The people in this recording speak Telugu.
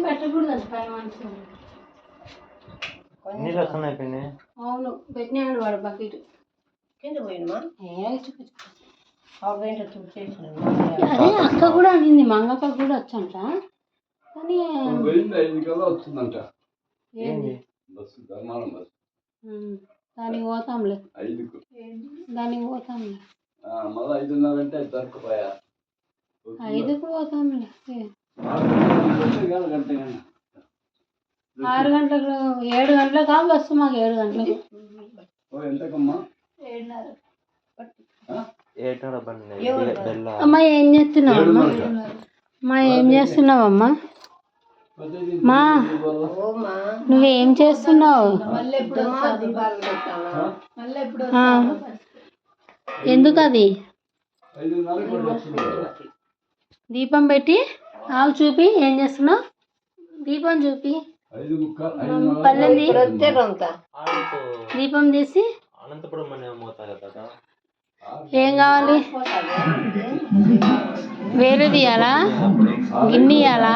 పెట్టకూడదు అంట 5 months. నీళ్ళు వస్తున్నాయి పిన్ని. అవును పెట్టినాడు వాడు బకెట్ కింద పోయినమా అదే అక్క కూడా అనింది మంగక్క కూడా వచ్చంట కానీ ఏంది దానికి పోతాంలే దానికి పోతాంలే 5కు పోతాంలే 6 గంటలకు 7 గంటలకు బస్సు మాకు 7 గంటలకు 7:30 అమ్మా ఏం చేస్తున్నావు అమ్మా ఏం చేస్తున్నావమ్మా మా నువ్వేం చేస్తున్నావు ఎందుకు అది దీపం పెట్టి ఆవు చూపి ఏం చేస్తున్నావు దీపం చూపి పల్లెంది దీపం తీసి ఏం కావాలి వేరేది ఇవ్వాలా గిన్నె ఇవ్వాలా